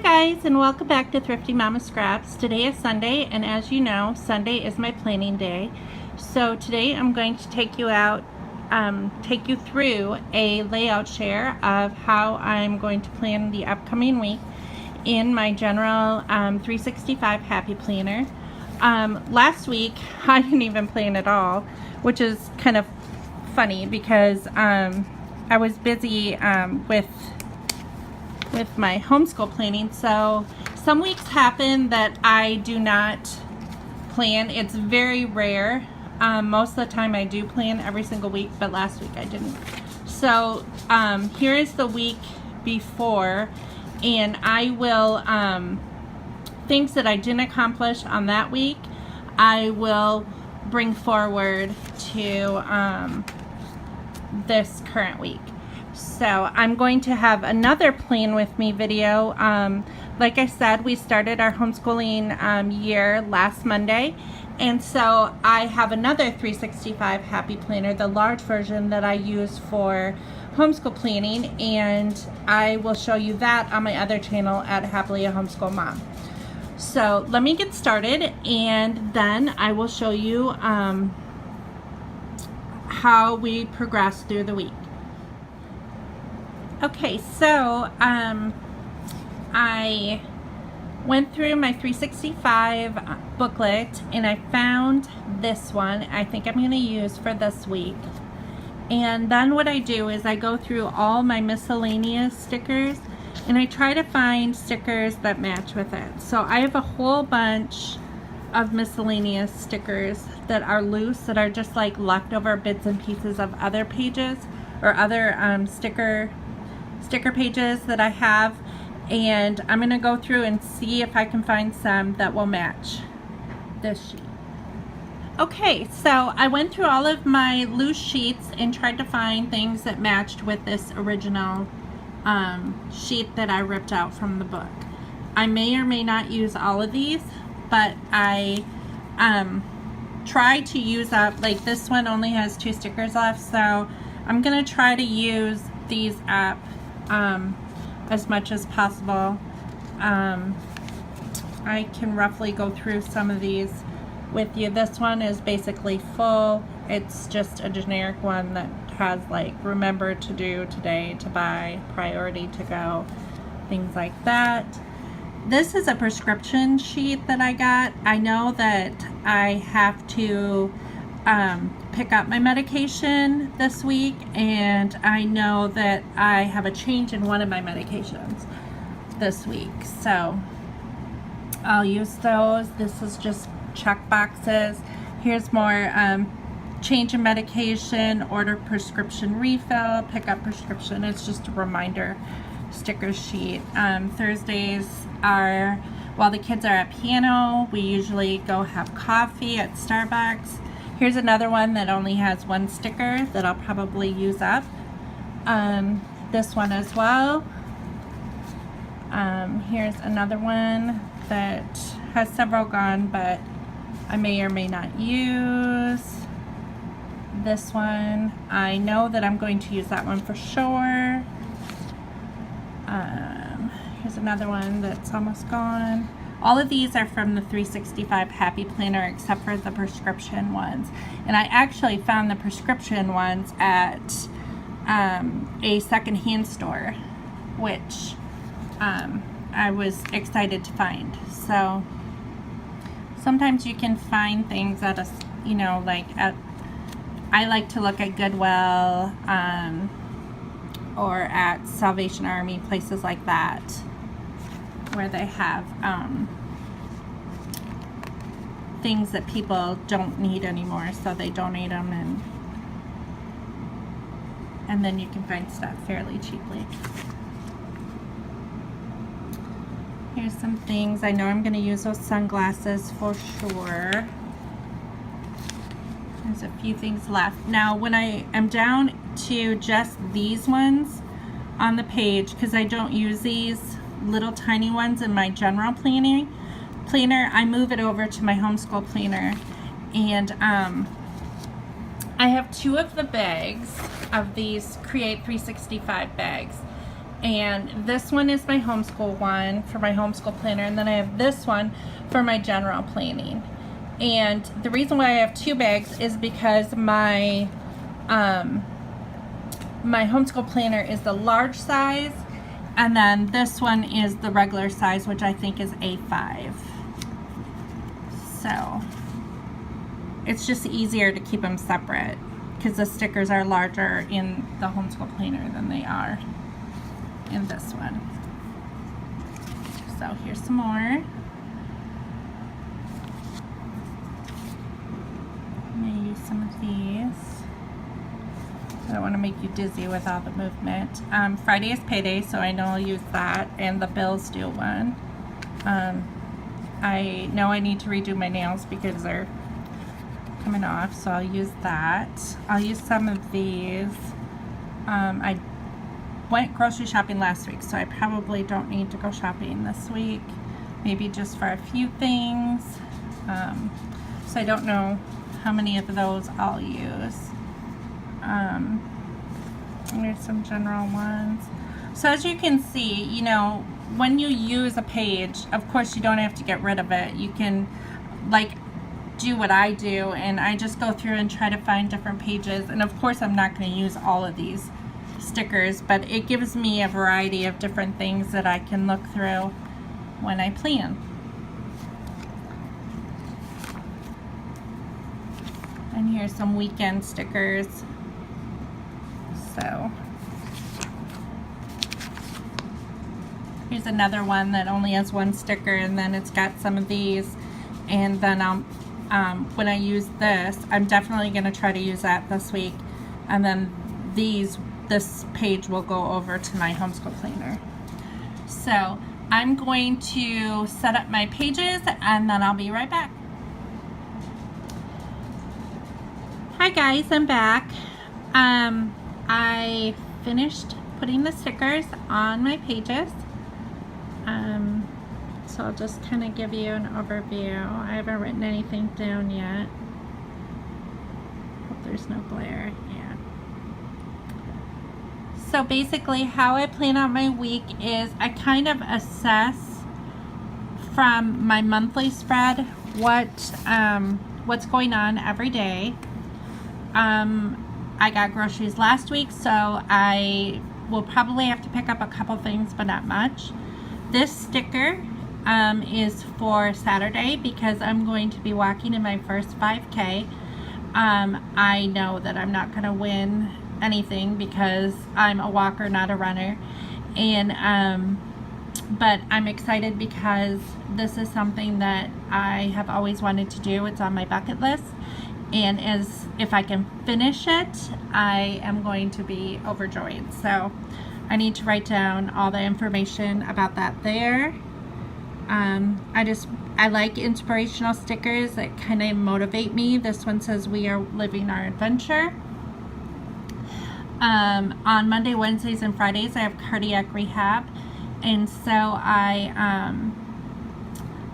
Hi guys, and welcome back to Thrifty Mama Scraps. Today is Sunday, and as you know, Sunday is my planning day. So today I'm going to take you through a layout share of how I'm going to plan the upcoming week in my general 365 Happy Planner. Last week I didn't even plan at all, which is kind of funny because I was busy with my homeschool planning, so some weeks happen that I do not plan. It's very rare. Most of the time I do plan every single week, but last week I didn't. So here is the week before, and I will things that I didn't accomplish on that week I will bring forward to this current week. So I'm going to have another plan with me video. Like I said, we started our homeschooling year last Monday, and so I have another 365 Happy Planner, the large version that I use for homeschool planning, and I will show you that on my other channel at Happily a Homeschool Mom. So let me get started, and then I will show you how we progress through the week. Okay, so I went through my 365 booklet and I found this one I think I'm going to use for this week. And then what I do is I go through all my miscellaneous stickers and I try to find stickers that match with it. So I have a whole bunch of miscellaneous stickers that are loose, that are just like leftover bits and pieces of other pages or other sticker pages that I have, and I'm going to go through and see if I can find some that will match this sheet. Okay, so I went through all of my loose sheets and tried to find things that matched with this original sheet that I ripped out from the book. I may or may not use all of these, but I try to use up, like this one only has 2 stickers left, so I'm going to try to use these up as much as possible. I can roughly go through some of these with you. This one is basically full. It's just a generic one that has like remember to do today, to buy, priority to go, things like that. This is a prescription sheet that I got. I know that I have to pick up my medication this week, and I know that I have a change in one of my medications this week, so I'll use those. This is just check boxes. Here's more change in medication, order prescription refill, pick up prescription. It's just a reminder sticker sheet. Thursdays are, while the kids are at piano, we usually go have coffee at Starbucks. Here's another one that only has 1 sticker that I'll probably use up. This one as well. Here's another one that has several gone, but I may or may not use. This one, I know that I'm going to use that one for sure. Here's another one that's almost gone. All of these are from the 365 Happy Planner except for the prescription ones. And I actually found the prescription ones at a secondhand store, which I was excited to find. So sometimes you can find things at a, you know, like at, I like to look at Goodwill or at Salvation Army, places like that, where they have things that people don't need anymore, so they donate them, and then you can find stuff fairly cheaply. Here's some things. I know I'm going to use those sunglasses for sure. There's a few things left. Now when I am down to just these ones on the page, because I don't use these little tiny ones in my general planner, I move it over to my homeschool planner, and I have 2 of the bags of these Create 365 bags, And this one is my homeschool one for my homeschool planner, and then I have this one for my general planning. And the reason why I have 2 bags is because my my homeschool planner is the large size, and then this one is the regular size, which I think is A5. So it's just easier to keep them separate because the stickers are larger in the homeschool planner than they are in this one. So here's some more. I'm going to use some of these. I don't want to make you dizzy with all the movement. Friday is payday, so I know I'll use that, and the bills due one. I know I need to redo my nails because they're coming off, so I'll use that. I'll use some of these. I went grocery shopping last week, so I probably don't need to go shopping this week. Maybe just for a few things. So I don't know how many of those I'll use. Here's some general ones. So as you can see, you know, when you use a page, of course you don't have to get rid of it. You can like do what I do, and I just go through and try to find different pages. And of course I'm not going to use all of these stickers, but it gives me a variety of different things that I can look through when I plan. And here's some weekend stickers. So here's another one that only has 1 sticker, and then it's got some of these. And then when I use this, I'm definitely going to try to use that this week. And then this page will go over to my homeschool planner. So I'm going to set up my pages, and then I'll be right back. Hi guys, I'm back. I finished putting the stickers on my pages. So I'll just kind of give you an overview. I haven't written anything down yet. Hope there's no glare. Yeah. So basically how I plan out my week is I kind of assess from my monthly spread what's going on every day. I got groceries last week, so I will probably have to pick up a couple things, but not much. This sticker is for Saturday because I'm going to be walking in my first 5K. I know that I'm not going to win anything because I'm a walker, not a runner. And but I'm excited because this is something that I have always wanted to do. It's on my bucket list. And if I can finish it, I am going to be overjoyed. So I need to write down all the information about that there. I like inspirational stickers that kind of motivate me. This one says, "We are living our adventure." On Monday, Wednesdays, and Fridays, I have cardiac rehab. And so I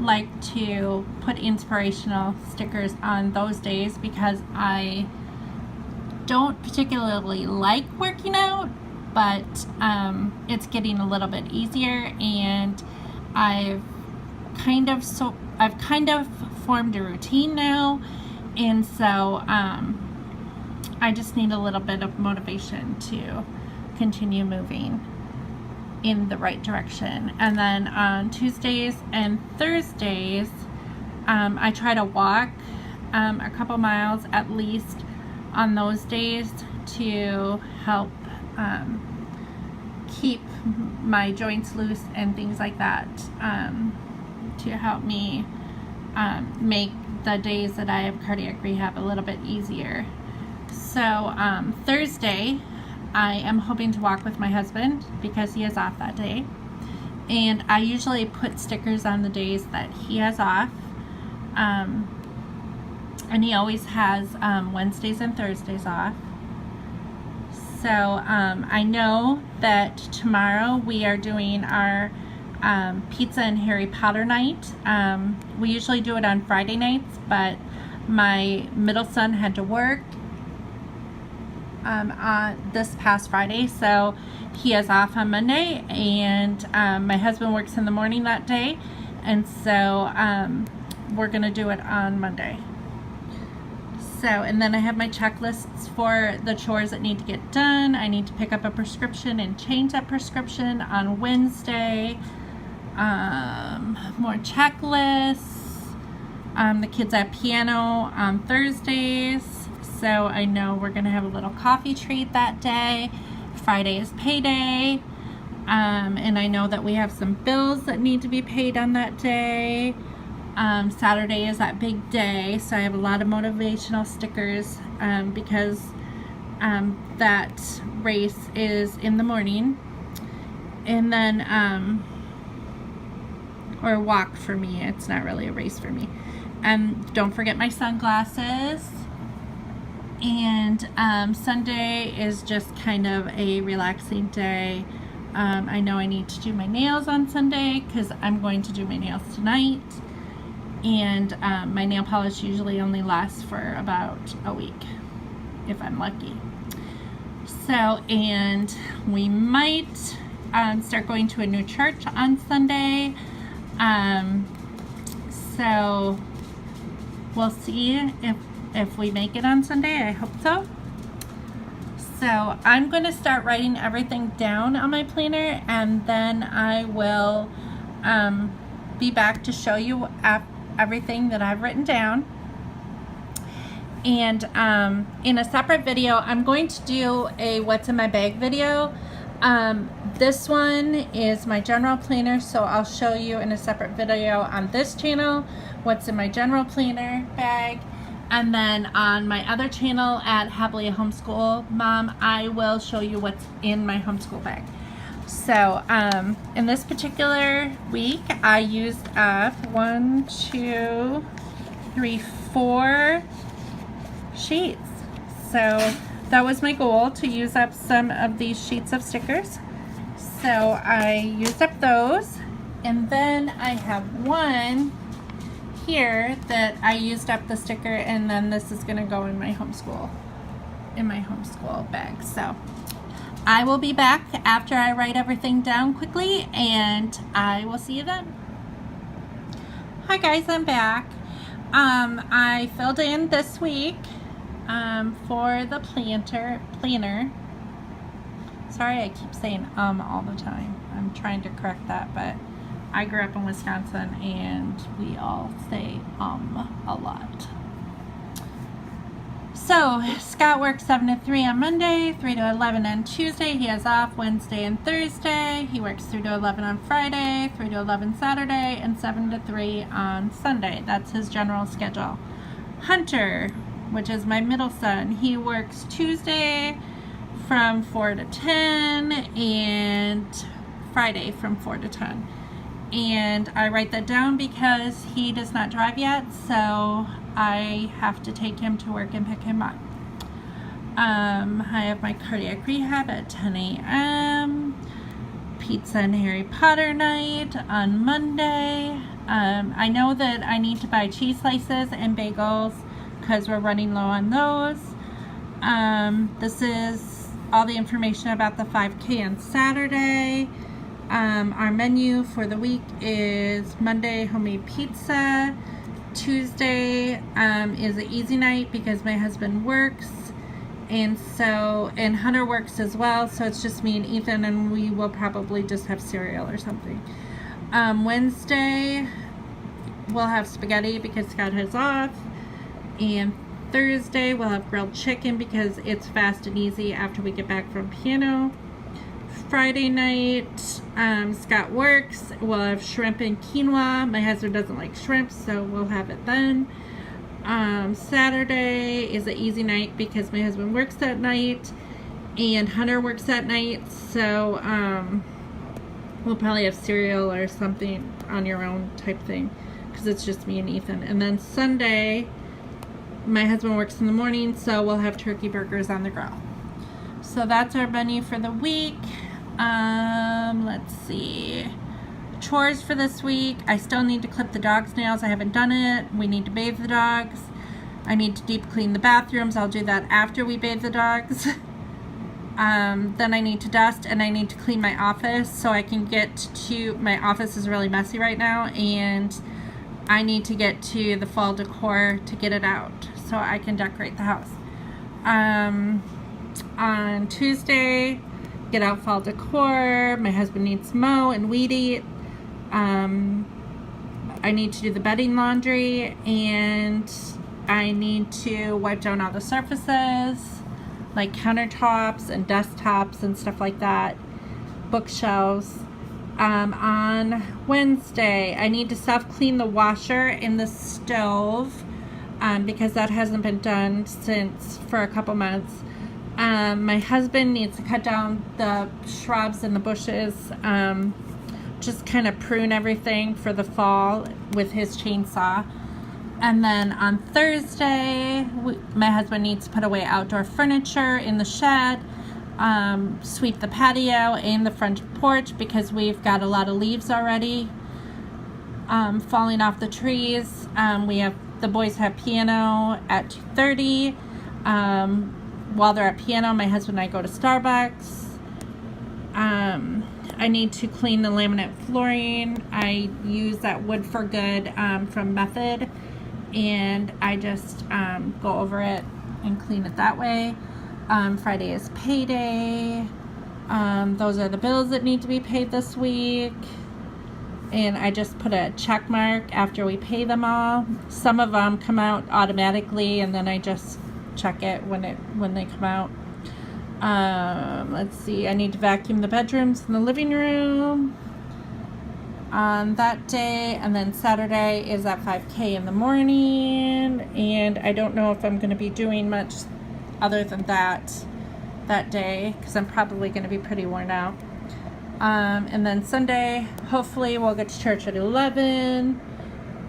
like to put inspirational stickers on those days because I don't particularly like working out, but it's getting a little bit easier, and I've kind of formed a routine now, and so I just need a little bit of motivation to continue moving in the right direction. And then on Tuesdays and Thursdays, I try to walk a couple miles at least on those days to help keep my joints loose and things like that, to help me make the days that I have cardiac rehab a little bit easier. So Thursday, I am hoping to walk with my husband because he is off that day. And I usually put stickers on the days that he has off. And he always has Wednesdays and Thursdays off. So I know that tomorrow we are doing our pizza and Harry Potter night. We usually do it on Friday nights, but my middle son had to work on this past Friday, so he is off on Monday, and my husband works in the morning that day, and so we're gonna do it on Monday. So, and then I have my checklists for the chores that need to get done. I need to pick up a prescription and change that prescription on Wednesday. More checklists. The kids have piano on Thursdays, so I know we're gonna have a little coffee treat that day. Friday is payday, and I know that we have some bills that need to be paid on that day. Saturday is that big day, so I have a lot of motivational stickers because that race is in the morning, and then or a walk for me. It's not really a race for me. Don't forget my sunglasses. And Sunday is just kind of a relaxing day. I know I need to do my nails on Sunday because I'm going to do my nails tonight. And my nail polish usually only lasts for about a week, if I'm lucky. So, and we might start going to a new church on Sunday. So we'll see if we make it on Sunday. I hope so. So I'm going to start writing everything down on my planner, and then I will be back to show you everything that I've written down. And in a separate video, I'm going to do a what's in my bag video. This one is my general planner, so I'll show you in a separate video on this channel what's in my general planner bag. And then on my other channel at Happily a Homeschool Mom, I will show you what's in my homeschool bag. So in this particular week, I used up 4 sheets. So that was my goal, to use up some of these sheets of stickers. So I used up those, and then I have one here that I used up the sticker, and then this is going to go in my homeschool bag. So I will be back after I write everything down quickly, and I will see you then. Hi guys, I'm back. I filled in this week for the planner. Sorry, I keep saying all the time. I'm trying to correct that, but I grew up in Wisconsin and we all say a lot. So Scott works 7 to 3 on Monday, 3 to 11 on Tuesday. He has off Wednesday and Thursday. He works 3 to 11 on Friday, 3 to 11 Saturday, and 7 to 3 on Sunday. That's his general schedule. Hunter, which is my middle son, he works Tuesday from 4 to 10 and Friday from 4 to 10. And I write that down because he does not drive yet, so I have to take him to work and pick him up. I have my cardiac rehab at 10 a.m. Pizza and Harry Potter night on Monday. I know that I need to buy cheese slices and bagels because we're running low on those. This is all the information about the 5K on Saturday. Our menu for the week is Monday, homemade pizza. Tuesday is an easy night because my husband works, and Hunter works as well, so it's just me and Ethan, and we will probably just have cereal or something. Wednesday we'll have spaghetti because Scott has off, and Thursday we'll have grilled chicken because it's fast and easy after we get back from piano. Friday night, Scott works. We'll have shrimp and quinoa. My husband doesn't like shrimp, so we'll have it then. Saturday is an easy night because my husband works that night and Hunter works that night, so we'll probably have cereal or something on your own type thing because it's just me and Ethan. And then Sunday, my husband works in the morning, so we'll have turkey burgers on the grill. So that's our menu for the week. Let's see. Chores for this week. I still need to clip the dog's nails. I haven't done it. We need to bathe the dogs. I need to deep clean the bathrooms. I'll do that after we bathe the dogs. Then I need to dust and I need to clean my office so I can get to, my office is really messy right now, and I need to get to the fall decor to get it out so I can decorate the house. On Tuesday, get out fall decor. My husband needs to mow and weed eat. I need to do the bedding, laundry, and I need to wipe down all the surfaces like countertops and desktops and stuff like that, bookshelves. On Wednesday, I need to self-clean the washer in the stove because that hasn't been done for a couple months. My husband needs to cut down the shrubs and the bushes, just kind of prune everything for the fall with his chainsaw. And then on Thursday, my husband needs to put away outdoor furniture in the shed, sweep the patio and the front porch because we've got a lot of leaves already falling off the trees. The boys have piano at 2:30. While they're at piano, my husband and I go to Starbucks. I need to clean the laminate flooring. I use that Wood for Good from Method, and I just go over it and clean it that way. Friday is payday. Those are the bills that need to be paid this week, and I just put a check mark after we pay them all. Some of them come out automatically, and then I just check it when they come out. Let's see, I need to vacuum the bedrooms and the living room on that day, and then Saturday is at 5K in the morning, and I don't know if I'm going to be doing much other than that day because I'm probably going to be pretty worn out. And then Sunday, hopefully we'll get to church at 11,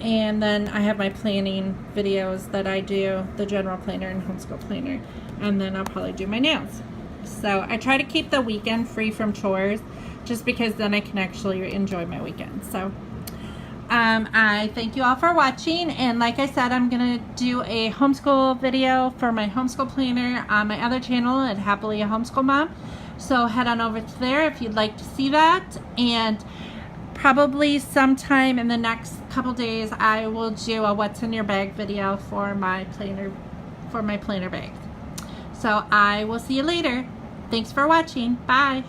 and then I have my planning videos that I do, the general planner and homeschool planner, and then I'll probably do my nails. So I try to keep the weekend free from chores just because then I can actually enjoy my weekend. So I thank you all for watching, and like I said, I'm gonna do a homeschool video for my homeschool planner on my other channel at Happily a Homeschool Mom. So head on over to there if you'd like to see that, and probably sometime in the next couple days I will do a what's in your bag video for my planner bag. So I will see you later. Thanks for watching. Bye.